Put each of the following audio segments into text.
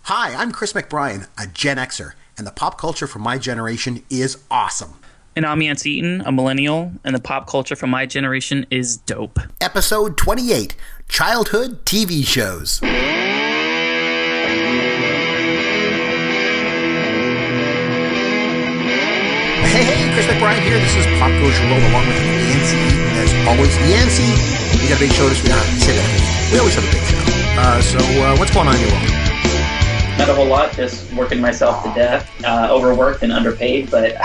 Hi, I'm Chris McBrien, a Gen-Xer, and the pop culture from my generation is awesome. And I'm Yancy Eaton, a Millennial, and the pop culture from my generation is dope. Episode 28, Childhood TV Shows. Hey, Chris McBrien here. This is Pop Culture World along with Yancy Eaton. As always, Yancy, we got a big show this week. We always have a big show. So what's going on in your world? Not a whole lot, just working myself to death, overworked and underpaid, but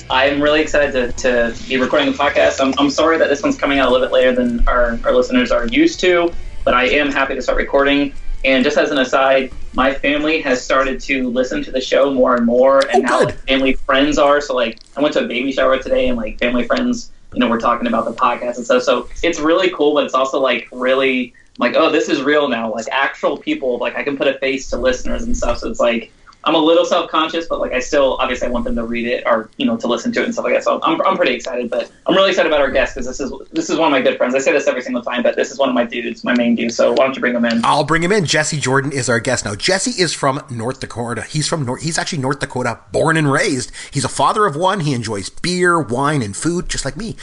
I'm really excited to be recording the podcast. I'm sorry that this one's coming out a little bit later than our listeners are used to, but I am happy to start recording. And just as an aside, my family has started to listen to the show more and more, and now like, family friends are. So like, I went to a baby shower today, and like family friends, we're talking about the podcast and stuff. So it's really cool, but it's also like really like, oh, this is real now. Like actual people, like I can put a face to listeners and stuff. So it's like I'm a little self-conscious, but like I still obviously I want them to read it or to listen to it and stuff like that. So I'm pretty excited, but I'm really excited about our guest because this is one of my good friends. I say this every single time, but this is one of my dudes, my main dude. So why don't you bring him in? I'll bring him in. Jesse Jordan is our guest now. Jesse is from North Dakota. He's actually North Dakota, born and raised. He's a father of one. He enjoys beer, wine, and food, just like me.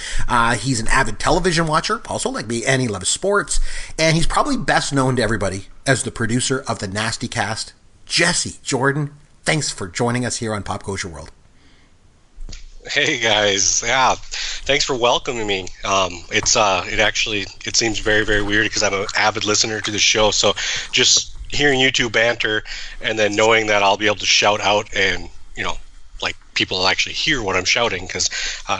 He's an avid television watcher, also like me, and he loves sports. And he's probably best known to everybody as the producer of the Nasty Cast. Jesse Jordan, thanks for joining us here on Pop Culture World. Hey guys, yeah, thanks for welcoming me. It seems very, very weird because I'm an avid listener to the show. So just hearing you two banter and then knowing that I'll be able to shout out and like people will actually hear what I'm shouting because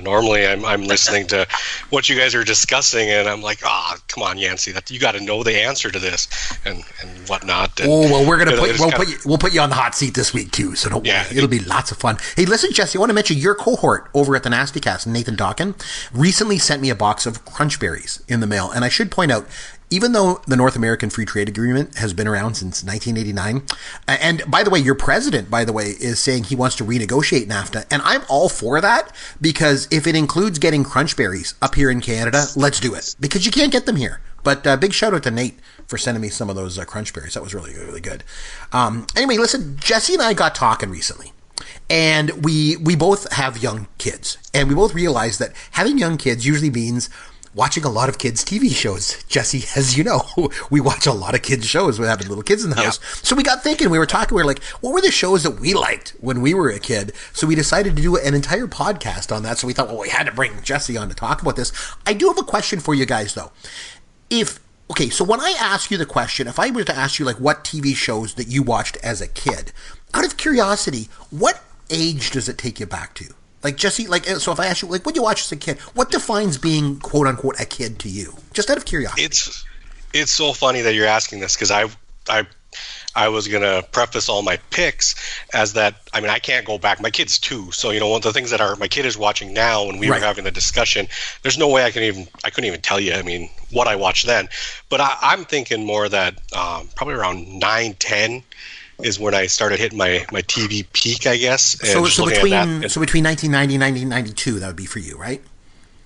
normally I'm listening to what you guys are discussing and I'm like, come on, Yancy, you got to know the answer to this and whatnot. And, we'll put you on the hot seat this week too, so don't worry. It'll be lots of fun. Hey, listen, Jesse, I want to mention your cohort over at the Nasty Cast, Nathan Dawkin, recently sent me a box of Crunch Berries in the mail, and I should point out, even though the North American Free Trade Agreement has been around since 1989, and by the way, your president, is saying he wants to renegotiate NAFTA, and I'm all for that, because if it includes getting crunch berries up here in Canada, let's do it, because you can't get them here. But big shout out to Nate for sending me some of those crunch berries. That was really, really good. Anyway, listen, Jesse and I got talking recently. And we both have young kids, and we both realized that having young kids usually means watching a lot of kids' TV shows. Jesse, as you know, we watch a lot of kids' shows with having little kids in the house. So we got thinking, we were like, what were the shows that we liked when we were a kid? So we decided to do an entire podcast on that. So we thought, well, we had to bring Jesse on to talk about this. I do have a question for you guys, though. So when I ask you the question, if I were to ask you, like, what TV shows that you watched as a kid, out of curiosity, what age does it take you back to? Like, Jesse, so if I ask you, like, what did you watch as a kid? What defines being, quote unquote, a kid to you? Just out of curiosity. It's so funny that you're asking this because I was going to preface all my picks as that, I can't go back. My kid's 2. So, one of the things that my kid is watching now when we were having the discussion, there's no way I couldn't even tell you, what I watched then. But I'm thinking more that probably around 9, 10 is when I started hitting my TV peak, I guess. So between 1990 and 1992, that would be for you, right?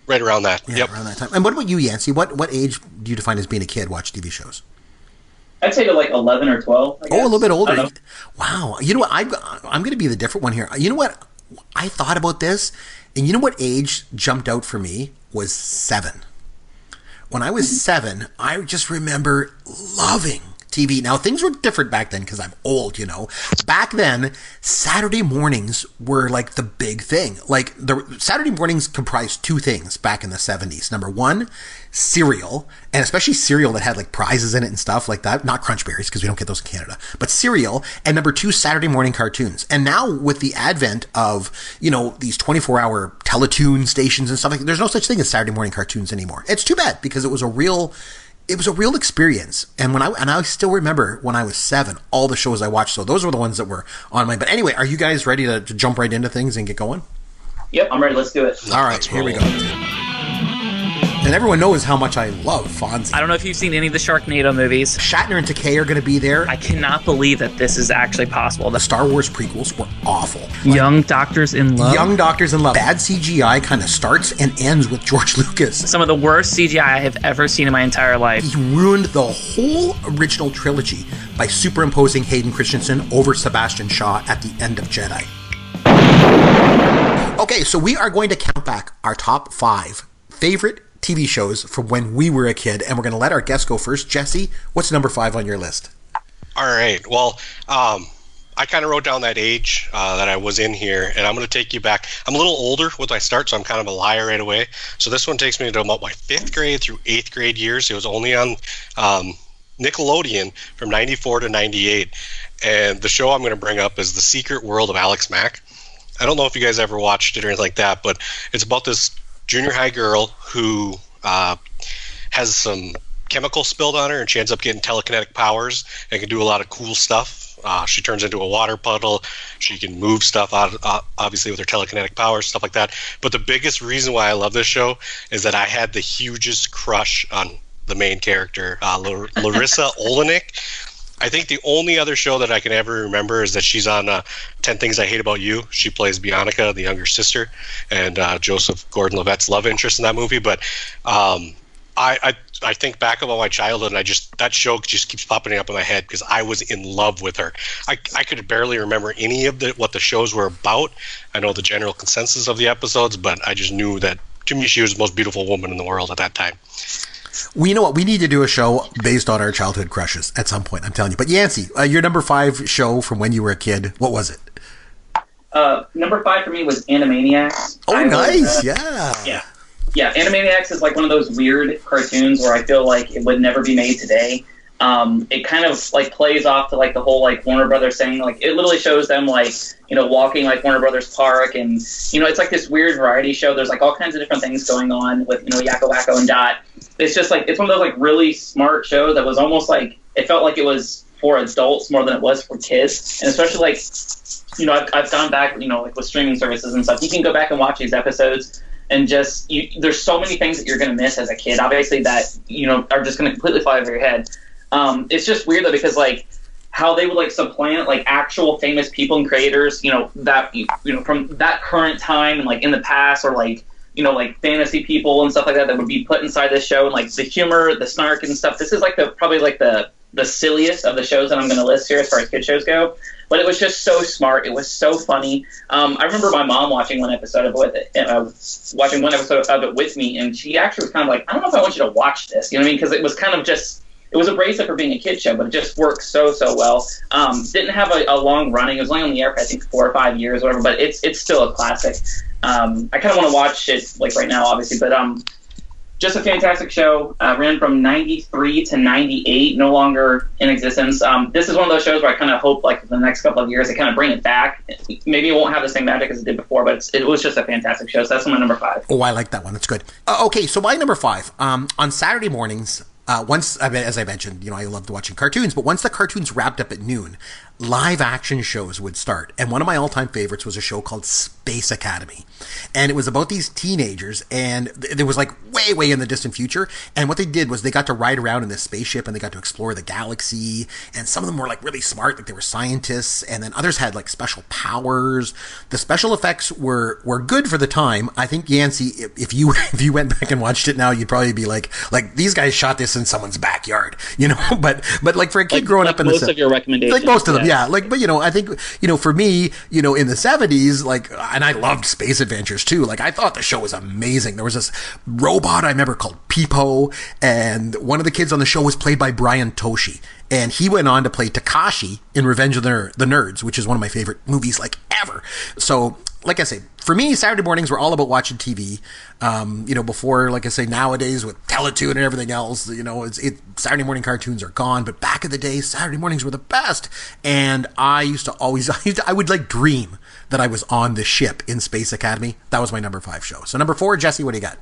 Right around that. Yeah, around that time. And what about you, Yancy? What age do you define as being a kid watch TV shows? I'd say to like 11 or 12, I guess. Oh, a little bit older. Wow. You know what? I'm going to be the different one here. You know what? I thought about this, and you know what age jumped out for me was 7. When I was 7, I just remember loving TV. Now, things were different back then because I'm old, Back then, Saturday mornings were like the big thing. Like, the Saturday mornings comprised 2 things back in the 70s. Number 1, cereal, and especially cereal that had like prizes in it and stuff like that. Not Crunch Berries because we don't get those in Canada, but cereal. And number 2, Saturday morning cartoons. And now with the advent of, these 24-hour Teletoon stations and stuff like that, there's no such thing as Saturday morning cartoons anymore. It's too bad because it was a real experience. And I still remember when I was 7, all the shows I watched. So those were the ones that were on my, but anyway, are you guys ready to jump right into things and get going? Yep, I'm ready. Let's do it. All right, here we go. And everyone knows how much I love Fonzie. I don't know if you've seen any of the Sharknado movies. Shatner and Takei are going to be there. I cannot believe that this is actually possible. The Star Wars prequels were awful. Young Doctors in Love. Young Doctors in Love. Bad CGI kind of starts and ends with George Lucas. Some of the worst CGI I have ever seen in my entire life. He ruined the whole original trilogy by superimposing Hayden Christensen over Sebastian Shaw at the end of Jedi. Okay, so we are going to count back our top 5 favorite TV shows from when we were a kid, and we're going to let our guests go first. Jesse, what's number 5 on your list? All right. Well, I kind of wrote down that age that I was in here, and I'm going to take you back. I'm a little older with my start, so I'm kind of a liar right away. So this one takes me to about my 5th grade through 8th grade years. It was only on Nickelodeon from 94 to 98. And the show I'm going to bring up is The Secret World of Alex Mack. I don't know if you guys ever watched it or anything like that, but it's about this junior high girl who has some chemical spilled on her, and she ends up getting telekinetic powers and can do a lot of cool stuff. She turns into a water puddle. She can move stuff out, obviously with her telekinetic powers, stuff like that. But the biggest reason why I love this show is that I had the hugest crush on the main character, Larissa Olenek. I think the only other show that I can ever remember is that she's on 10 Things I Hate About You. She plays Bionica, the younger sister, and Joseph Gordon-Levitt's love interest in that movie. But I think back about my childhood, and that show just keeps popping up in my head because I was in love with her. I could barely remember any of what the shows were about. I know the general consensus of the episodes, but I just knew that, to me, she was the most beautiful woman in the world at that time. Well, you know what? We need to do a show based on our childhood crushes at some point, I'm telling you. But Yancy, your number 5 show from when you were a kid, what was it? Number 5 for me was Animaniacs. Oh, nice. Yeah. Yeah, Animaniacs is like one of those weird cartoons where I feel like it would never be made today. It kind of like plays off to like the whole like Warner Brothers thing. Like it literally shows them like, you know, walking like Warner Brothers Park, and you know, it's like this weird variety show. There's like all kinds of different things going on with, you know, Yakko Wacko and Dot. It's just like, it's one of those like really smart shows that was almost like, it felt like it was for adults more than it was for kids. And especially like, you know, I've gone back, you know, like with streaming services and stuff, you can go back and watch these episodes and just, there's so many things that you're going to miss as a kid, obviously, that, you know, are just going to completely fly over your head. It's just weird though, because like how they would like supplant like actual famous people and creators, you know, that, you know, from that current time and like in the past, or like, you know, like fantasy people and stuff like that would be put inside this show, and like the humor, the snark and stuff. This is like probably like the silliest of the shows that I'm going to list here as far as kid shows go. But it was just so smart. It was so funny. I remember my mom watching one episode of it with me, and she actually was kind of like, I don't know if I want you to watch this. You know what I mean? Because it was kind of just, it was abrasive for being a kid show, but it just worked so well. Didn't have a long running. It was only on the air for I think 4 or 5 years or whatever, but it's still a classic. I kind of want to watch it like right now, obviously, but just a fantastic show. Ran from 93 to 98, no longer in existence. This is one of those shows where I kind of hope like the next couple of years they kind of bring it back. Maybe it won't have the same magic as it did before, but it was just a fantastic show. So that's my number 5. Oh, I like that one. That's good. Okay, so my number 5. On Saturday mornings, once, as I mentioned, you know, I loved watching cartoons, but once the cartoons wrapped up at noon, live action shows would start. And one of my all-time favorites was a show called Space Academy. And it was about these teenagers, and it was like way in the distant future. And what they did was they got to ride around in this spaceship, and they got to explore the galaxy. And some of them were like really smart, like they were scientists. And then others had like special powers. The special effects were good for the time. I think, Yancy, if you went back and watched it now, you'd probably be like these guys shot this in someone's backyard, you know. But like for a kid growing up in most of your recommendations, like most of them, yeah. Like, but you know, I think, you know, for me, you know, in the 70s, like, and I loved Space Adventures too. Like, I thought the show was amazing. There was this robot I remember called Peepo, and one of the kids on the show was played by Brian Toshi, and he went on to play Takashi in Revenge of the Nerds, which is one of my favorite movies like ever. So, like I say, for me, Saturday mornings were all about watching TV. You know, before, like I say, nowadays with Teletoon and everything else, you know, Saturday morning cartoons are gone. But back in the day, Saturday mornings were the best. And I would like dream that I was on the ship in Space Academy. That was my number 5 show. So number 4, Jesse, what do you got?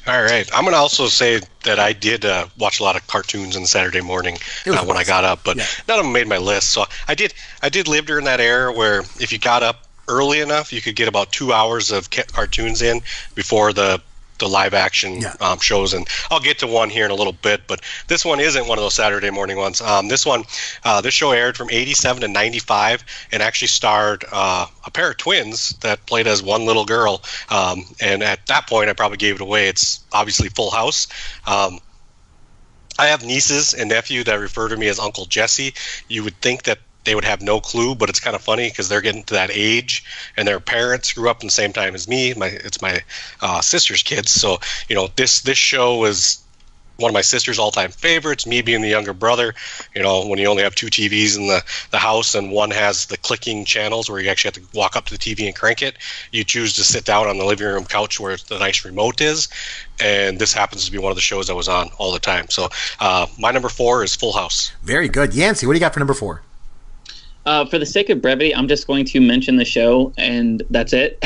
All right. I'm going to also say that I did watch a lot of cartoons on Saturday morning when I got up, but none of them made my list. So I did live during that era where if you got up early enough, you could get about 2 hours of cartoons in before the the live action shows, and I'll get to one here in a little bit, but this one isn't one of those Saturday morning ones. This show aired from 87 to 95 and actually starred a pair of twins that played as one little girl, and at that point I probably gave it away. It's obviously Full House. I have nieces and nephew that refer to me as Uncle Jesse. You would think that they would have no clue, but it's kind of funny because they're getting to that age, and their parents grew up in the same time as me. It's my sister's kids, so this show was one of my sister's all-time favorites. Me being the younger brother, when you only have two TVs in the house and one has the clicking channels where you actually have to walk up to the TV and crank it, you choose to sit down on the living room couch where the nice remote is, and this happens to be one of the shows I was on all the time. So my number 4 is Full House. Very good. Yancy, what do you got for number 4? For the sake of brevity, I'm just going to mention the show, and that's it.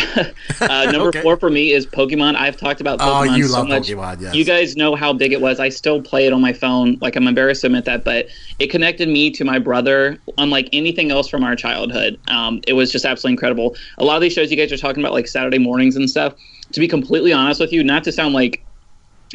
Number 4 for me is Pokemon. I've talked about Pokemon you so love much. Pokemon, yes. You guys know how big it was. I still play it on my phone. Like, I'm embarrassed to admit that, but it connected me to my brother unlike anything else from our childhood. It was just absolutely incredible. A lot of these shows you guys are talking about, like Saturday mornings and stuff, to be completely honest with you, not to sound like,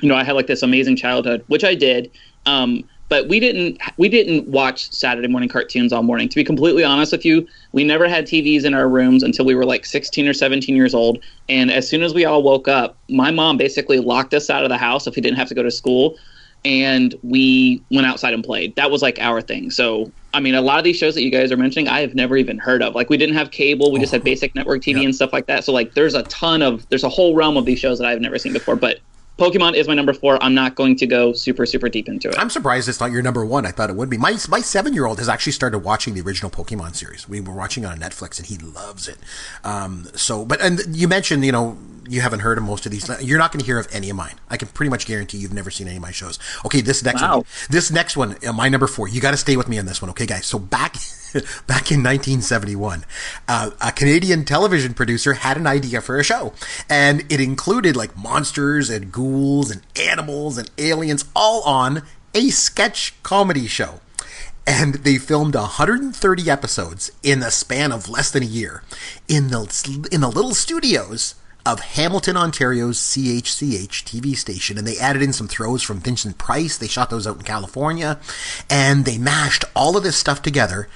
I had like this amazing childhood, which I did, but we didn't watch Saturday morning cartoons all morning. To be completely honest with you, we never had TVs in our rooms until we were like 16 or 17 years old. And as soon as we all woke up, my mom basically locked us out of the house if we didn't have to go to school. And we went outside and played. That was like our thing. So, I mean, a lot of these shows that you guys are mentioning, I have never even heard of. Like, we didn't have cable. We just had basic network TV and stuff like that. So, like, there's a whole realm of these shows that I've never seen before. But Pokemon is my number 4. I'm not going to go super, super deep into it. I'm surprised it's not your number 1. I thought it would be. My 7-year-old has actually started watching the original Pokemon series. We were watching it on Netflix, and he loves it. And you mentioned, you haven't heard of most of these. You're not going to hear of any of mine. I can pretty much guarantee you've never seen any of my shows. Okay, this next one, my number 4. You got to stay with me on this one, okay, guys? So back in 1971, a Canadian television producer had an idea for a show, and it included like monsters and ghouls and animals and aliens all on a sketch comedy show. And they filmed 130 episodes in the span of less than a year in the little studios of Hamilton, Ontario's CHCH TV station, and they added in some throws from Vincent Price. They shot those out in California, and they mashed all of this stuff together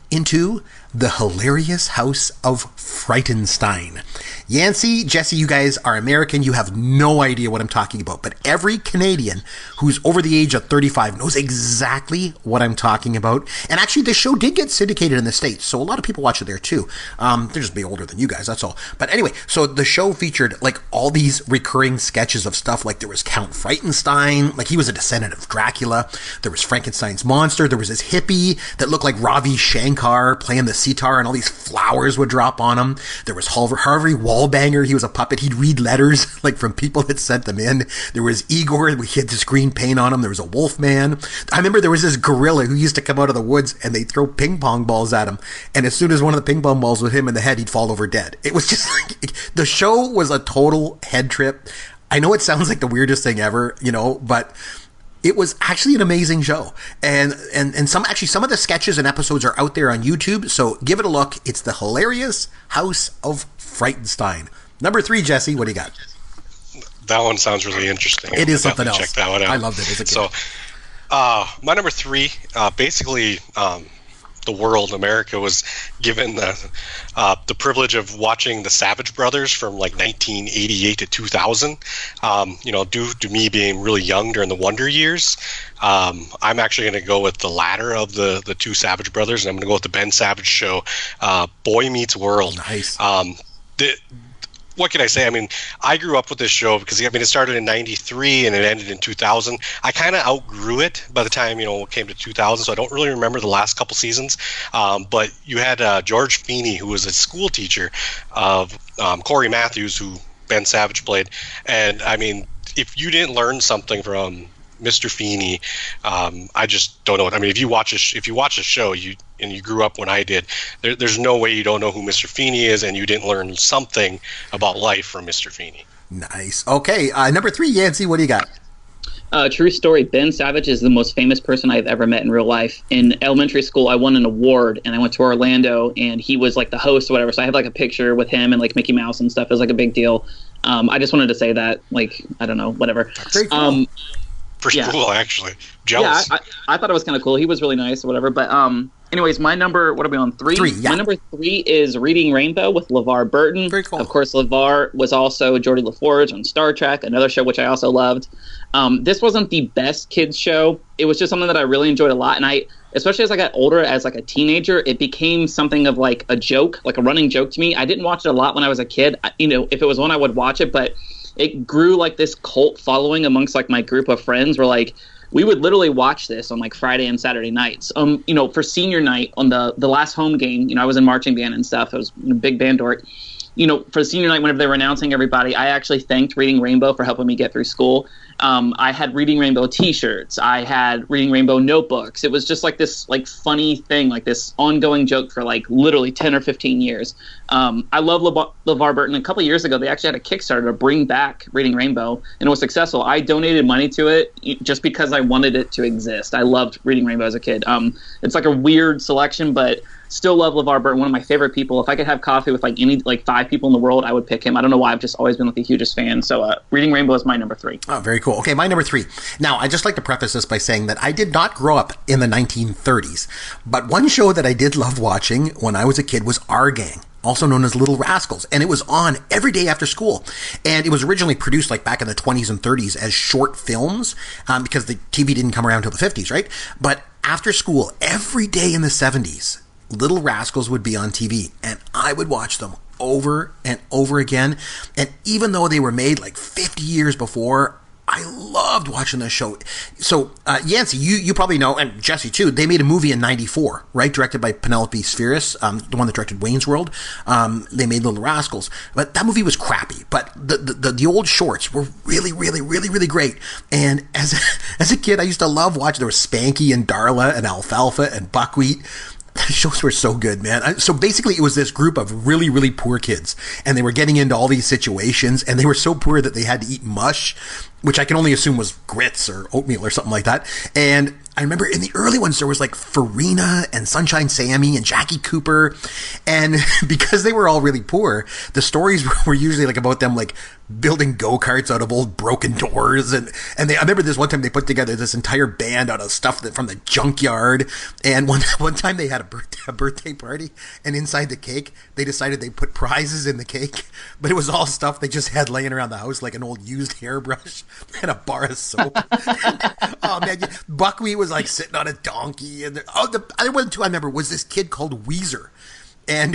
into the hilarious House of Frightenstein. Yancy, Jesse, you guys are American. You have no idea what I'm talking about, but every Canadian who's over the age of 35 knows exactly what I'm talking about. And actually, this show did get syndicated in the States, so a lot of people watch it there too. They're just way older than you guys, that's all. But anyway, so the show featured like all these recurring sketches of stuff, like there was Count Frightenstein, like he was a descendant of Dracula. There was Frankenstein's monster. There was this hippie that looked like Ravi Shankar playing the sitar, and all these flowers would drop on him. There was Harvey Wallbanger. He was a puppet. He'd read letters like from people that sent them in. There was Igor. He had this green paint on him. There was a wolf man. I remember there was this gorilla who used to come out of the woods, and they'd throw ping pong balls at him, and as soon as one of the ping pong balls would hit him in the head, he'd fall over dead. It was just like, the show was a total head trip. I know it sounds like the weirdest thing ever, but it was actually an amazing show. And some of the sketches and episodes are out there on YouTube, so give it a look. It's the hilarious House of Frightenstein. Number 3, Jesse, what do you got? That one sounds really interesting. It is something else. Check that one out. I loved it as a kid. So, my number 3, basically, the world, America, was given the privilege of watching the Savage Brothers from like 1988 to 2000. Due to me being really young during the Wonder Years, I'm actually going to go with the latter of the two Savage Brothers, and I'm going to go with the Ben Savage show, Boy Meets World. Nice. What can I say? I mean, I grew up with this show because, it started in 93 and it ended in 2000. I kind of outgrew it by the time, it came to 2000, so I don't really remember the last couple seasons. But you had George Feeney, who was a school teacher of Corey Matthews, who Ben Savage played. And, I mean, if you didn't learn something from Mr. Feeney, I just don't know. I mean, if you watch a show, and you grew up when I did, there's no way you don't know who Mr. Feeney is, and you didn't learn something about life from Mr. Feeney. Nice. Okay, number 3, Yancy, what do you got? True story. Ben Savage is the most famous person I've ever met in real life. In elementary school, I won an award, and I went to Orlando, and he was like the host or whatever. So I have like a picture with him and like Mickey Mouse and stuff. It was like a big deal. I just wanted to say that, like, I don't know, whatever. Very cool. Pretty cool, actually. Jealous. Yeah, I thought it was kind of cool. He was really nice or whatever. But anyways, my number, what are we on, 3? 3, yeah. My number 3 is Reading Rainbow with LeVar Burton. Very cool. Of course, LeVar was also Geordie LaForge on Star Trek, another show which I also loved. This wasn't the best kids show. It was just something that I really enjoyed a lot. And especially as I got older, as like a teenager, it became something of like a joke, like a running joke to me. I didn't watch it a lot when I was a kid. If it was one, I would watch it, but it grew like this cult following amongst like my group of friends where like we would literally watch this on like Friday and Saturday nights. For senior night on the last home game, I was in marching band and stuff. I was a big band dork. For senior night, whenever they were announcing everybody, I actually thanked Reading Rainbow for helping me get through school. I had Reading Rainbow T-shirts. I had Reading Rainbow notebooks. It was just like this like funny thing, like this ongoing joke for like literally 10 or 15 years. I love LeVar Burton. A couple of years ago, they actually had a Kickstarter to bring back Reading Rainbow, and it was successful. I donated money to it just because I wanted it to exist. I loved Reading Rainbow as a kid. It's like a weird selection, but still love LeVar Burton, one of my favorite people. If I could have coffee with like 5 people in the world, I would pick him. I don't know why. I've just always been like the hugest fan. So Reading Rainbow is my number 3. Oh, very cool. Okay, my number 3. Now, I just like to preface this by saying that I did not grow up in the 1930s, but one show that I did love watching when I was a kid was Our Gang, also known as Little Rascals, and it was on every day after school. And it was originally produced like back in the 20s and 30s as short films because the TV didn't come around until the 50s, right? But after school, every day in the 70s, Little Rascals would be on TV, and I would watch them over and over again. And even though they were made like 50 years before, I loved watching this show. So, Yancy, you probably know, and Jesse too, they made a movie in 94, right? Directed by Penelope Spheris, the one that directed Wayne's World. They made Little Rascals. But that movie was crappy. But the old shorts were really, really, really, really great. And as a kid, I used to love watching. There was Spanky and Darla and Alfalfa and Buckwheat. The shows were so good, man. So basically, it was this group of really, really poor kids, and they were getting into all these situations, and they were so poor that they had to eat mush, which I can only assume was grits or oatmeal or something like that. And I remember in the early ones, there was like Farina and Sunshine Sammy and Jackie Cooper. And because they were all really poor, the stories were usually like about them like building go-karts out of old broken doors. And I remember this one time they put together this entire band out of stuff from the junkyard. And one time they had a birthday party, and inside the cake, they decided they put prizes in the cake. But it was all stuff they just had laying around the house, like an old used hairbrush and a bar of soap. Oh man, Buckwheat was like sitting on a donkey, and the other one too I remember was this kid called Weezer. And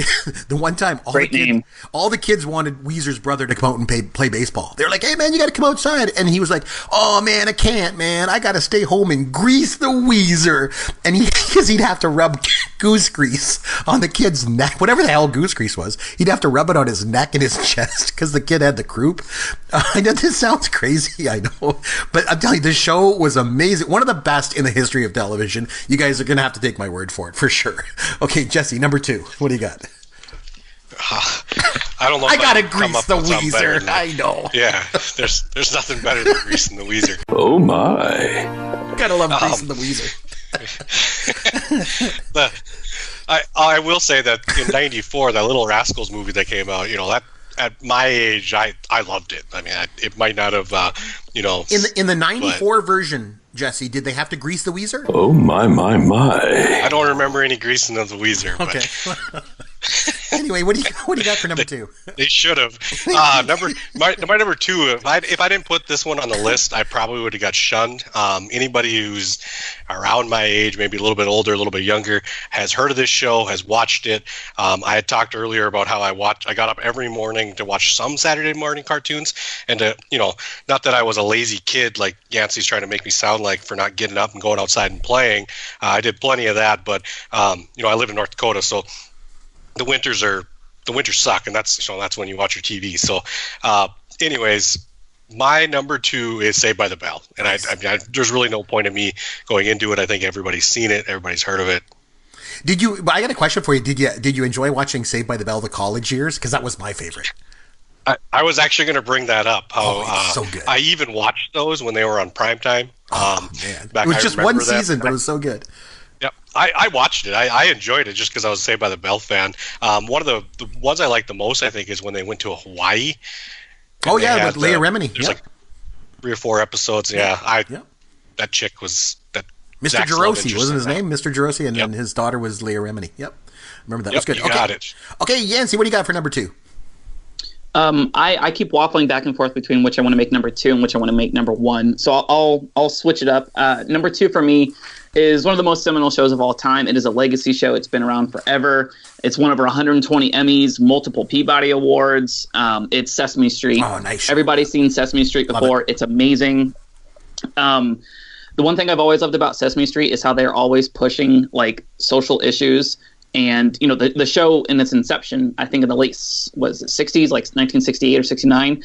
the one time, all the kids wanted Weezer's brother to come out and play baseball. They were like, "Hey man, you got to come outside." And he was like, "Oh man, I can't, man. I got to stay home and grease the Weezer." And because he'd have to rub goose grease on the kid's neck, whatever the hell goose grease was. He'd have to rub it on his neck and his chest because the kid had the croup. I know this sounds crazy, I know, but I'm telling you, this show was amazing. One of the best in the history of television. You guys are gonna have to take my word for it, for sure. Okay, Jesse, number 2. What do you got? I don't know. I gotta grease the Weezer. I know. Yeah, there's nothing better than greasing the Weezer. Oh my! Gotta love greasing the Weezer. I will say that in '94, that Little Rascals movie that came out, that at my age, I loved it. I mean, it might not have, In the '94 version, Jesse, did they have to grease the Weezer? Oh my! I don't remember any greasing of the Weezer. Okay. But. Anyway, what do you got for number 2? They should have. My number 2. If I didn't put this one on the list, I probably would have got shunned. Anybody who's around my age, maybe a little bit older, a little bit younger, has heard of this show, has watched it. I had talked earlier about how I got up every morning to watch some Saturday morning cartoons, and not that I was a lazy kid like Yancy's trying to make me sound like for not getting up and going outside and playing. I did plenty of that, but I live in North Dakota, so the winters suck, and that's when you watch your TV. So, anyways, my number 2 is Saved by the Bell, and I mean, there's really no point in me going into it. I think everybody's seen it, everybody's heard of it. But I got a question for you. Did you enjoy watching Saved by the Bell the college years? Because that was my favorite. I was actually going to bring that up. So good. I even watched those when they were on primetime. Man, it was just one season, but it was so good. Yep, I watched it. I enjoyed it just because I was a Saved by the Bell fan. One of the ones I liked the most, I think, is when they went to Hawaii. Oh yeah, with Leah Remini. There's like 3 or 4 episodes. Yeah, that chick was that. Mr. Gerosi wasn't his name, Mr. Gerosi, and then his daughter was Leah Remini. Yep, remember that was good. You got it. Okay, Yancy, what do you got for number 2? I keep waffling back and forth between which I want to make number 2 and which I want to make number 1. So I'll switch it up. Number 2 for me is one of the most seminal shows of all time. It is a legacy show. It's been around forever. It's won over 120 Emmys, multiple Peabody Awards. It's Sesame Street. Oh, nice. Everybody's seen Sesame Street before. It's amazing. The one thing I've always loved about Sesame Street is how they're always pushing like social issues. And, you know, the show in its inception, I think in the late 60s, like 1968 or 69,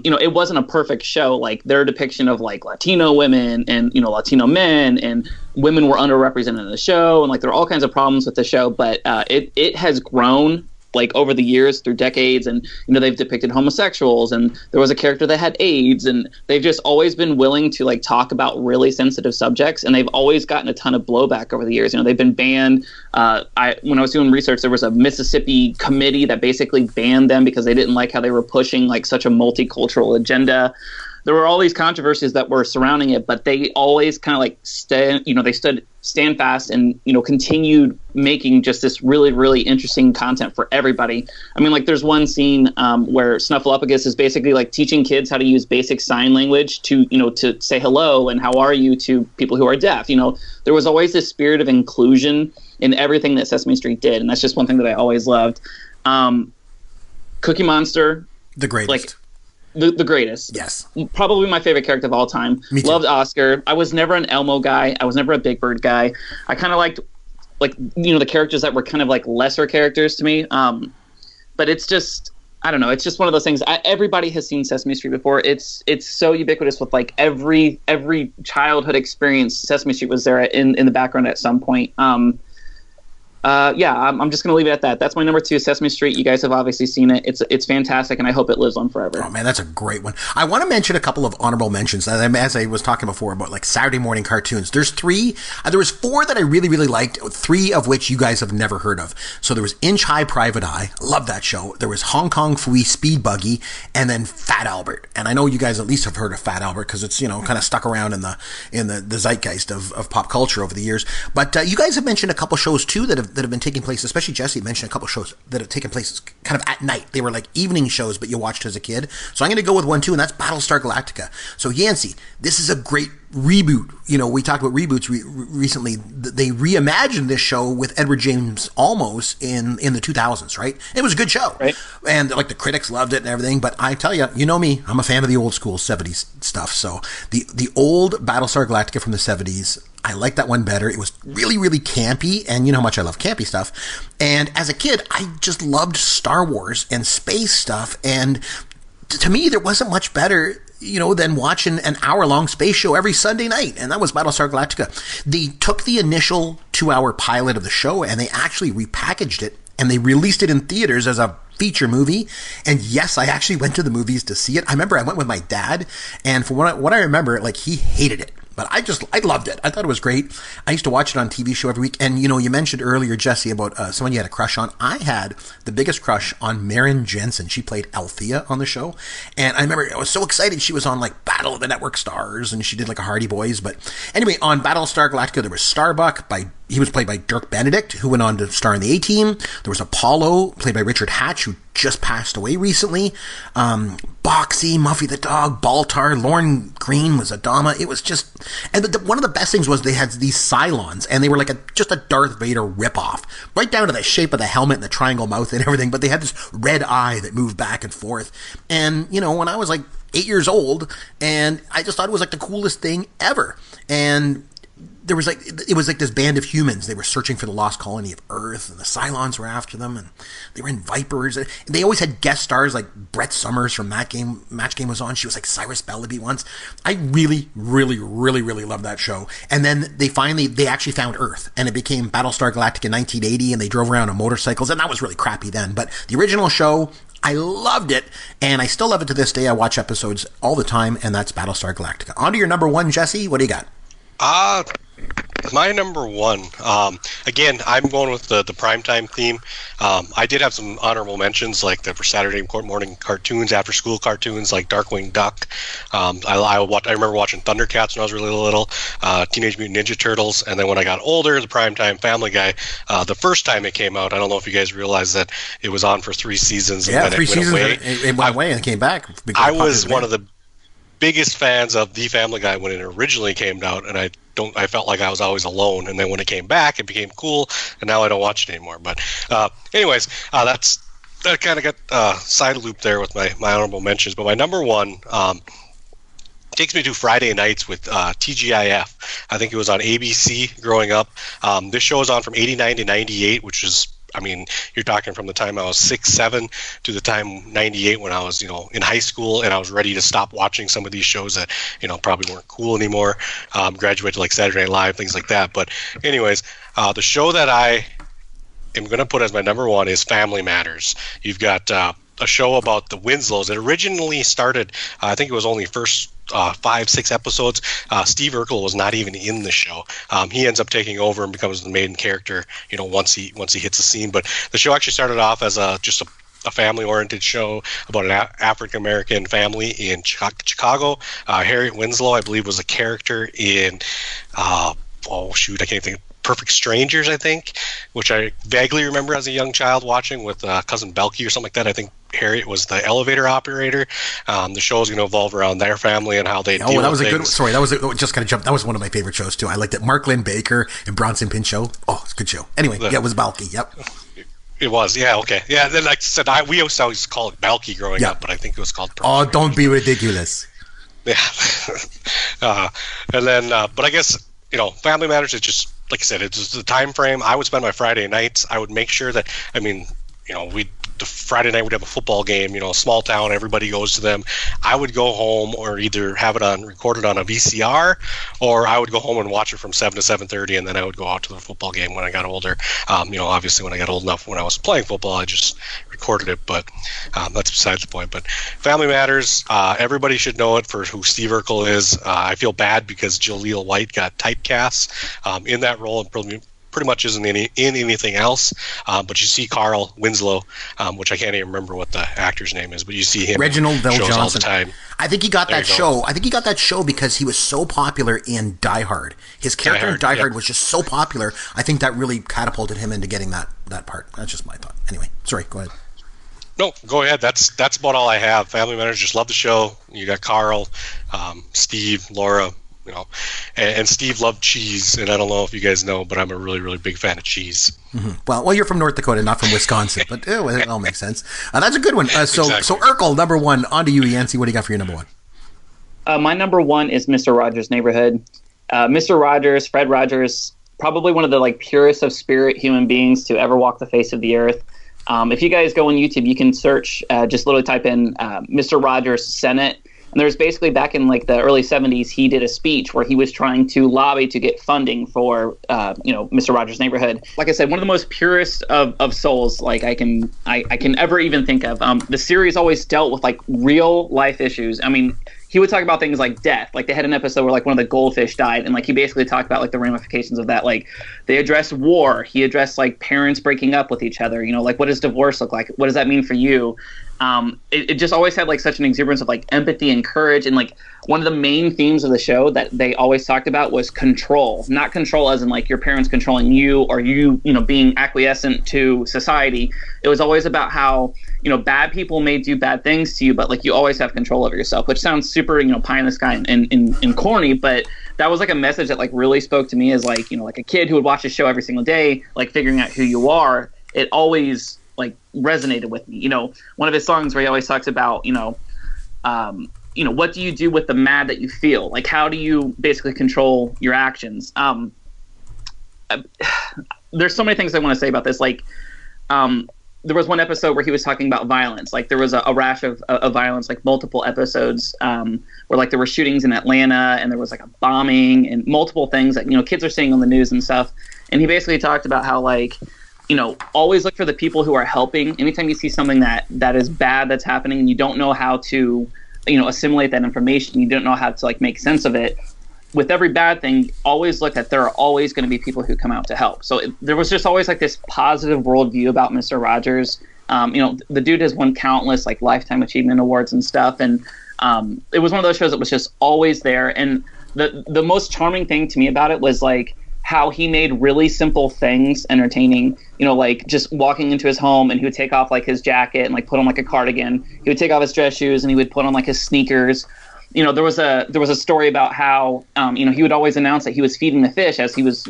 you know, it wasn't a perfect show. Like their depiction of like Latino women and, you know, Latino men and women were underrepresented in the show. And like there are all kinds of problems with the show. But it has grown like over the years through decades, and you know they've depicted homosexuals, and there was a character that had AIDS, and they've just always been willing to like talk about really sensitive subjects, and they've always gotten a ton of blowback over the years. You know, they've been banned. When I was doing research, there was a Mississippi committee that basically banned them because they didn't like how they were pushing like such a multicultural agenda. There were all these controversies that were surrounding it, but they always kind of like stand fast and, you know, continued making just this really, really interesting content for everybody. I mean, like there's one scene where Snuffleupagus is basically like teaching kids how to use basic sign language to, you know, to say hello and how are you to people who are deaf. You know, there was always this spirit of inclusion in everything that Sesame Street did. And that's just one thing that I always loved. Cookie Monster. The greatest. Like, the greatest. Yes. Probably my favorite character of all time. Me too. Loved Oscar. I was never an Elmo guy. I was never a Big Bird guy. I kind of liked, like, you know, the characters that were kind of like lesser characters to me. But it's just, I don't know. It's just one of those things. Everybody has seen Sesame Street before. It's so ubiquitous with like every childhood experience. Sesame Street was there in the background at some point. I'm just going to leave it at that. That's my number 2, Sesame Street. You guys have obviously seen it. It's fantastic, and I hope it lives on forever. Oh, man, that's a great one. I want to mention a couple of honorable mentions. As I was talking before about like Saturday morning cartoons, there's 3. There was 4 that I really, really liked, 3 of which you guys have never heard of. So there was Inch High Private Eye. Love that show. There was Hong Kong Phooey Speed Buggy, and then Fat Albert. And I know you guys at least have heard of Fat Albert because it's, you know, kind of stuck around in the zeitgeist of pop culture over the years. But you guys have mentioned a couple shows too that have been taking place. Especially Jesse mentioned a couple shows that have taken place kind of at night. They were like evening shows, but you watched as a kid. So I'm going to go with one too, and that's Battlestar Galactica. So Yancy, this is a great reboot. You know, we talked about reboots recently. They reimagined this show with Edward James Olmos in the 2000s, right? It was a good show. Right. And like the critics loved it and everything, but I tell you, you know me, I'm a fan of the old school 70s stuff. So the old Battlestar Galactica from the 70s, I like that one better. It was really, really campy, and you know how much I love campy stuff. And as a kid, I just loved Star Wars and space stuff, and to me, there wasn't much better, you know, than watching an hour-long space show every Sunday night, and that was Battlestar Galactica. They took the initial 2-hour pilot of the show, and they actually repackaged it, and they released it in theaters as a feature movie. And yes, I actually went to the movies to see it. I remember I went with my dad, and from what I remember, like, he hated it. But I loved it. I thought it was great. I used to watch it on TV show every week. And, you know, you mentioned earlier, Jesse, about someone you had a crush on. I had the biggest crush on Marion Jensen. She played Althea on the show. And I remember I was so excited. She was on, like, Battle of the Network Stars, and she did, like, a Hardy Boys. But anyway, on Battlestar Galactica, there was Starbuck. He was played by Dirk Benedict, who went on to star in the A-Team. There was Apollo, played by Richard Hatch, who just passed away recently. Boxy, Muffy the Dog, Baltar, Lorne Green was Adama. It was just... And one of the best things was they had these Cylons, and they were like just a Darth Vader ripoff, right down to the shape of the helmet and the triangle mouth and everything, but they had this red eye that moved back and forth. And, you know, when I was like 8 years old, and I just thought it was like the coolest thing ever. And it was like this band of humans. They were searching for the lost colony of Earth, and the Cylons were after them, and they were in Vipers. And they always had guest stars like Brett Summers from Match Game was on. She was like Cyrus Bellaby once. I really, really, really, really loved that show. And then they actually found Earth, and it became Battlestar Galactica in 1980, and they drove around on motorcycles, and that was really crappy then. But the original show, I loved it, and I still love it to this day. I watch episodes all the time, and that's Battlestar Galactica. On to your number 1, Jesse. What do you got? My number one, again, I'm going with the primetime theme. I did have some honorable mentions, like the Saturday morning cartoons, after school cartoons, like Darkwing Duck. I remember watching Thundercats when I was really little, Teenage Mutant Ninja Turtles, and then when I got older, the primetime Family Guy. The first time it came out, I don't know if you guys realized that it was on for 3 seasons. Yeah, and then 3 it went seasons. away. It went away and came back. I was one of the biggest fans of the Family Guy when it originally came out, and I felt like I was always alone. And then when it came back, it became cool, and now I don't watch it anymore. But anyways, that kind of got side loop there with my honorable mentions. But my number one takes me to Friday nights with TGIF. I think it was on ABC growing up. This show was on from 89 to 98, which is, I mean, you're talking from the time I was 6, 7 to the time 98 when I was, in high school, and I was ready to stop watching some of these shows that, probably weren't cool anymore. Graduated to like Saturday Night Live, things like that. But anyways, the show that I am going to put as my number one is Family Matters. You've got a show about the Winslows. It originally started, I think it was only first 5, 6 episodes. Steve Urkel was not even in the show. He ends up taking over and becomes the main character, once he hits the scene. But the show actually started off as just a family-oriented show about an African-American family in Chicago. Harriet Winslow, I believe, was a character in, I can't think. Perfect Strangers, I think, which I vaguely remember as a young child watching with Cousin Belky or something like that. I think Harriet was the elevator operator. The show is going to evolve around their family and how they deal with things. That was one of my favorite shows too. I liked it. Mark Lynn Baker and Bronson Pinchot. Oh, it's a good show. Anyway, it was Belky. Yep. It was, yeah, okay. Yeah, then like I said, we used to always call it Belky growing up, but I think it was called Perfect Don't be ridiculous. Yeah. And then, but I guess, Family Matters is just, like I said, it's just the time frame. I would spend my Friday nights. I would make sure that, the Friday night would have a football game, small town, everybody goes to them. I would go home or either have it recorded on a VCR, or I would go home and watch it from 7 to 7:30, and then I would go out to the football game when I got older. Obviously when I got old enough, when I was playing football, I just recorded it, but that's besides the point. But Family Matters, everybody should know it for who Steve Urkel is. I feel bad because Jaleel White got typecast in that role and pretty much isn't in anything else, but you see Carl Winslow, which I can't even remember what the actor's name is, but you see him. Reginald Vell Johnson. All the time. I think he got that show. I think he got that show because he was so popular in Die Hard. His character in Die Hard was just so popular. I think that really catapulted him into getting that part. That's just my thought. Anyway, sorry. Go ahead. No, go ahead. That's about all I have. Family Matters. Just love the show. You got Carl, Steve, Laura. And Steve loved cheese, and I don't know if you guys know, but I'm a really, really big fan of cheese. Mm-hmm. Well, you're from North Dakota, not from Wisconsin, but it all makes sense. That's a good one. So Urkel, number one. On to you, Yancy. What do you got for your number one? My number one is Mr. Rogers' Neighborhood. Mr. Rogers, Fred Rogers, probably one of the purest of spirit human beings to ever walk the face of the earth. If you guys go on YouTube, you can search, just literally type in Mr. Rogers Senate. And there's basically back in the early 70s, he did a speech where he was trying to lobby to get funding for, Mr. Rogers' Neighborhood. Like I said, one of the most purest of souls I can ever even think of. The series always dealt with real life issues. I mean, he would talk about things like death. They had an episode where one of the goldfish died, and he basically talked about the ramifications of that. They addressed war. He addressed parents breaking up with each other. What does divorce look like? What does that mean for you? It just always had such an exuberance of empathy and courage, and one of the main themes of the show that they always talked about was control. Not control as in your parents controlling you, or you being acquiescent to society. It was always about how bad people may do bad things to you, but you always have control over yourself, which sounds super pie in the sky and corny, but that was a message that really spoke to me as a kid who would watch the show every single day, figuring out who you are. It always resonated with me. One of his songs where he always talks about what do you do with the mad that you feel? How do you basically control your actions? There's so many things I want to say about this. There was one episode where he was talking about violence. There was a rash of violence, multiple episodes where there were shootings in Atlanta, and there was a bombing and multiple things that kids are seeing on the news and stuff. And he basically talked about how always look for the people who are helping. Anytime you see something that is bad that's happening and you don't know how to assimilate that information, you don't know how to make sense of it, with every bad thing, always look at there are always going to be people who come out to help. So there was just always like this positive worldview about Mr. Rogers. The dude has won countless like lifetime achievement awards and stuff, and it was one of those shows that was just always there. And the most charming thing to me about it was like how he made really simple things entertaining. Like just walking into his home and he would take off like his jacket and like put on like a cardigan. He would take off his dress shoes and he would put on like his sneakers. There was a story about how he would always announce that he was feeding the fish as he was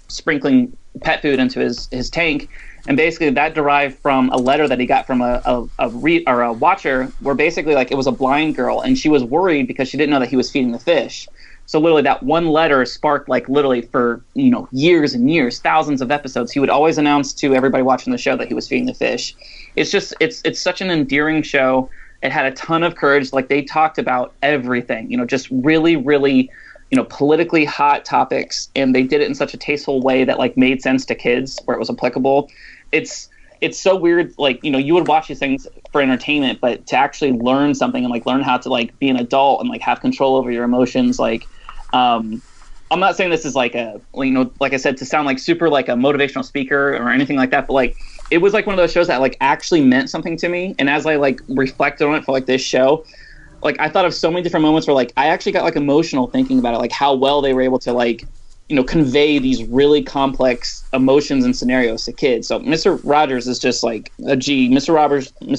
sprinkling pet food into his tank, and basically that derived from a letter that he got from a watcher, where basically like it was a blind girl and she was worried because she didn't know that he was feeding the fish. So literally that one letter sparked like literally for years and years, thousands of episodes. He would always announce to everybody watching the show that he was feeding the fish. It's just it's such an endearing show. It had a ton of courage. Like they talked about everything, just really, really, politically hot topics. And they did it in such a tasteful way that like made sense to kids where it was applicable. It's so weird. Like, you would watch these things for entertainment, but to actually learn something and like learn how to like be an adult and like have control over your emotions. Like, I'm not saying this is like like I said, to sound like super like a motivational speaker or anything like that, but like, it was like one of those shows that like actually meant something to me. And as I like reflected on it for like this show, like I thought of so many different moments where like I actually got like emotional thinking about it, like how well they were able to like, convey these really complex emotions and scenarios to kids. So Mr. Rogers is just like a G. Mr.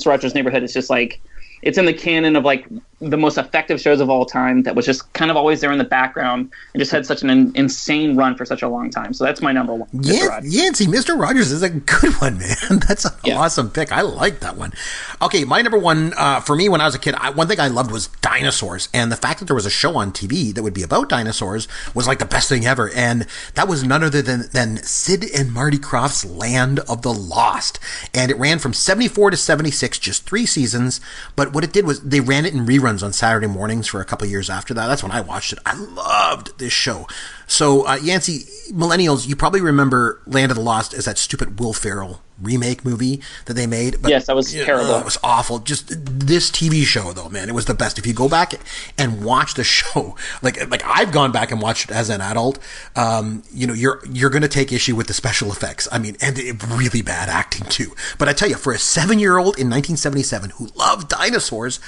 Rogers' Neighborhood is just like, it's in the canon of like the most effective shows of all time that was just kind of always there in the background and just had such an insane run for such a long time. So that's my number one. Yancy, Mr. Rogers is a good one, man. That's an awesome pick. I like that one. Okay, my number one, for me when I was a kid, one thing I loved was dinosaurs. And the fact that there was a show on TV that would be about dinosaurs was like the best thing ever. And that was none other than Sid and Marty Krofft's Land of the Lost. And it ran from 74 to 76, just 3 seasons. But what it did was they ran it in reruns on Saturday mornings for a couple of years after that. That's when I watched it. I loved this show. So, Yancy, millennials, you probably remember Land of the Lost as that stupid Will Ferrell remake movie that they made. But, yes, that was terrible. It was awful. Just this TV show, though, man, it was the best. If you go back and watch the show, like I've gone back and watched it as an adult, you're going to take issue with the special effects. I mean, and really bad acting too. But I tell you, for a 7-year-old in 1977 who loved dinosaurs,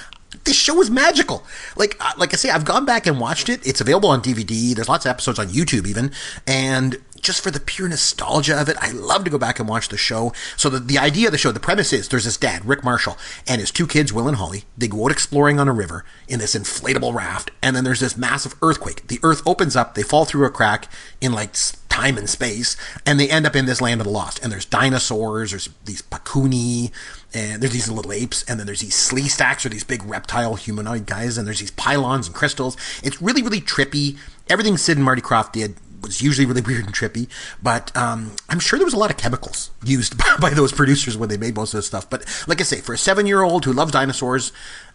this show was magical. Like I say, I've gone back and watched it. It's available on DVD. There's lots of episodes on YouTube even. And just for the pure nostalgia of it, I love to go back and watch the show. So the idea of the show, the premise is there's this dad, Rick Marshall, and his 2 kids, Will and Holly. They go out exploring on a river in this inflatable raft. And then there's this massive earthquake. The earth opens up. They fall through a crack in like time and space. And they end up in this Land of the Lost. And there's dinosaurs. There's these pakuni. And there's these little apes, and then there's these slee stacks, or these big reptile humanoid guys, and there's these pylons and crystals. It's really, really trippy. Everything Sid and Marty Krofft did was usually really weird and trippy, but I'm sure there was a lot of chemicals used by those producers when they made most of this stuff. But like I say, for a 7-year-old who loves dinosaurs,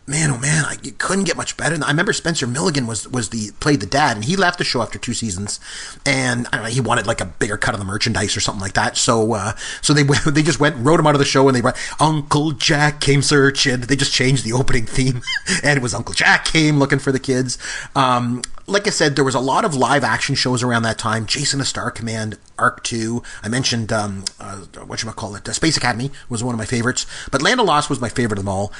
man, oh man, you couldn't get much better. I remember Spencer Milligan played the dad, and he left the show after 2 seasons, and I don't know, he wanted like a bigger cut of the merchandise or something like that. So they just wrote him out of the show, and they wrote Uncle Jack came searching. They just changed the opening theme, and it was Uncle Jack came looking for the kids. Like I said, there was a lot of live action shows around that time. Jason, a Star Command, Arc 2. I mentioned, Space Academy was one of my favorites. But Land of Lost was my favorite of them all.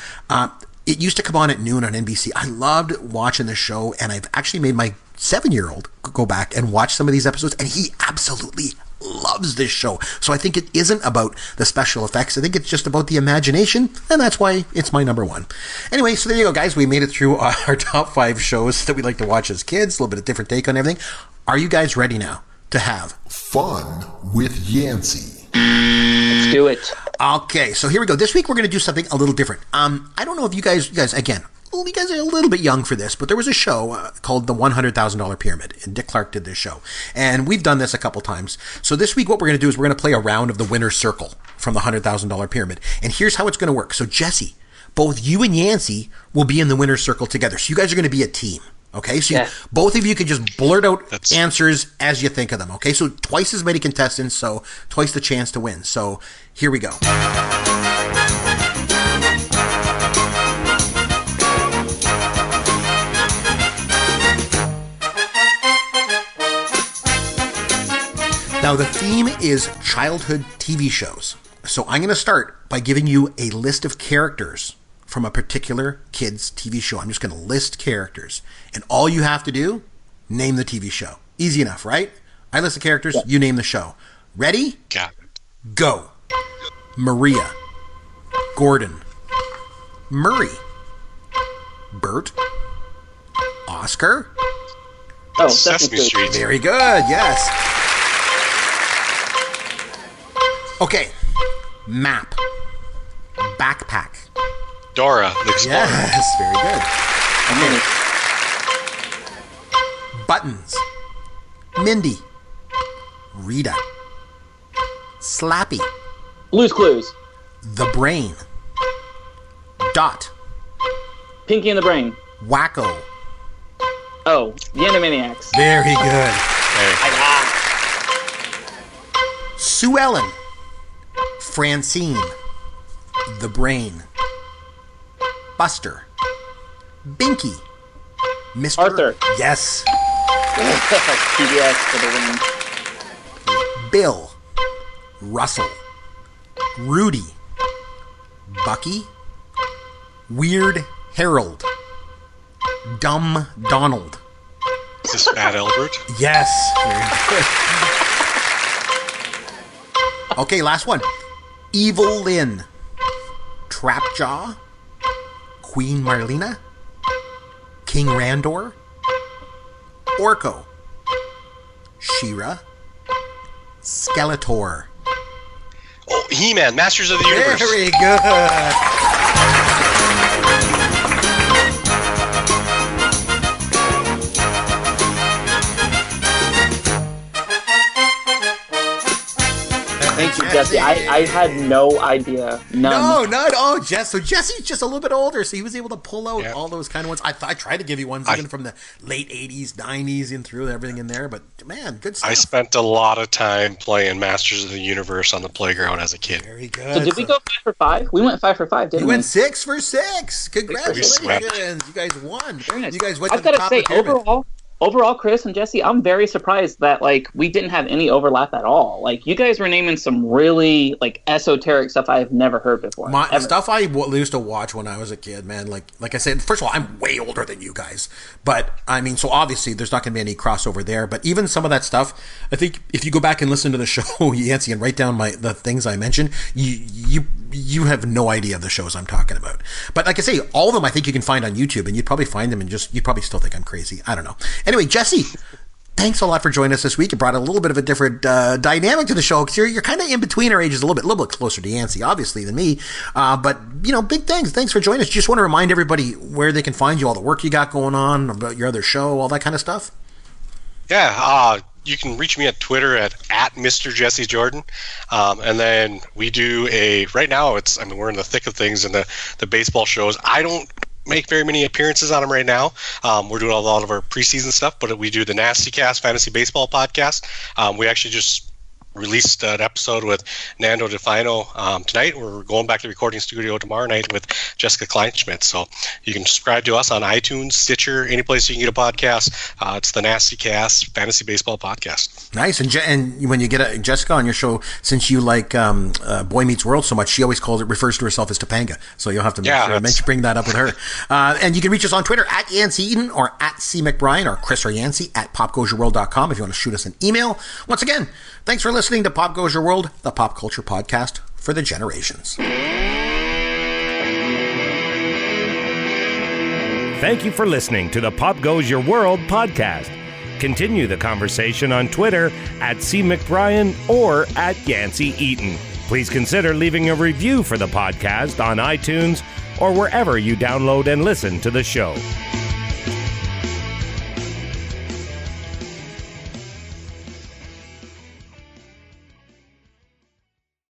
It used to come on at noon on NBC. I loved watching the show, and I've actually made my 7-year-old go back and watch some of these episodes, and he absolutely loves this show. So I think it isn't about the special effects. I think it's just about the imagination, and that's why it's my number one. Anyway, so there you go, guys. We made it through our top 5 shows that we like to watch as kids. A little bit of different take on everything. Are you guys ready now to have fun with Yancy? Let's do it. Okay, so here we go. This week we're going to do something a little different. I don't know if you guys, again, you guys are a little bit young for this, but there was a show called The $100,000 Pyramid, and Dick Clark did this show. And we've done this a couple times. So this week what we're going to do is we're going to play a round of the winner's circle from the $100,000 Pyramid. And here's how it's going to work. So Jesse, both you and Yancy will be in the winner's circle together. So you guys are going to be a team. Okay, so both of you can just blurt out answers as you think of them. Okay, so twice as many contestants, so twice the chance to win. So here we go. Now, the theme is childhood TV shows. So I'm going to start by giving you a list of characters from a particular kid's TV show. I'm just going to list characters. And all you have to do, name the TV show. Easy enough, right? I list the characters, you name the show. Ready? Got it. Go. Maria. Gordon. Murray. Bert. Oscar. Oh, Sesame Street. Very good, yes. Okay. Map. Backpack. Dora the Explorer. Yes, very good. Okay. Buttons. Mindy. Rita. Slappy. Blue's Clues. The Brain. Dot. Pinky and the Brain. Wacko. Oh, the Animaniacs. Very good. Hey. Sue Ellen. Francine. The Brain. Buster. Binky. Mr. Arthur. Yes. PBS for the win. Bill. Russell. Rudy. Bucky. Weird Harold. Dumb Donald. Is this Fat Albert? Yes. Very good. Okay, last one. Evil Lynn. Trapjaw. Queen Marlena. King Randor. Orko. She-Ra. Skeletor. Oh, He-Man, Masters of the Universe. Very good. Thank you, Jesse. I had no idea. None. No, none. Oh, Jess. So Jesse's just a little bit older, so he was able to pull out all those kind of ones. I tried to give you ones even from the late 80s, 90s, and through everything in there. But, man, good stuff. I spent a lot of time playing Masters of the Universe on the playground as a kid. Very good. So did we go 5 for 5? We went 5 for 5, didn't we? You went 6 for 6. Congratulations. You guys won. Very nice. You guys went I've to the got top to say, of the pyramid. Overall, Chris and Jesse, I'm very surprised that we didn't have any overlap at all. You guys were naming some really esoteric stuff I've never heard before. Stuff I used to watch when I was a kid, man. Like I said, first of all, I'm way older than you guys, but I mean, so obviously there's not going to be any crossover there. But even some of that stuff, I think if you go back and listen to the show, Yancy, and write down the things I mentioned, you have no idea of the shows I'm talking about. But like I say, all of them I think you can find on YouTube, and you'd probably find them and you'd probably still think I'm crazy. I don't know. Anyway, Jesse, thanks a lot for joining us this week. It brought a little bit of a different dynamic to the show because you're kind of in between our ages, a little bit closer to Yancy, obviously, than me. But big thanks. Thanks for joining us. Just want to remind everybody where they can find you, all the work you got going on, about your other show, all that kind of stuff. Yeah, you can reach me at Twitter at Mr. Jesse Jordan. And then we do right now we're in the thick of things in the baseball shows. I don't make very many appearances on them right now. We're doing a lot of our preseason stuff, but we do the Nasty Cast Fantasy Baseball podcast. We actually just released an episode with Nando DeFino tonight. We're going back to the recording studio tomorrow night with Jessica Kleinschmidt. So you can subscribe to us on iTunes, Stitcher, any place you can get a podcast. It's the Nasty Cast Fantasy Baseball podcast. Nice. And when you get Jessica on your show, since you like Boy Meets World so much, she always refers to herself as Topanga. So you'll have to bring that up with her. And you can reach us on Twitter at Yancy Eaton or at C. McBrien or Chris or Yancy at popgoesyourworld.com if you want to shoot us an email. Once again, thanks for listening to Pop Goes Your World, the pop culture podcast for the generations. Thank you for listening to the Pop Goes Your World podcast. Continue the conversation on Twitter at C. McBrien or at Yancy Eaton. Please consider leaving a review for the podcast on iTunes or wherever you download and listen to the show.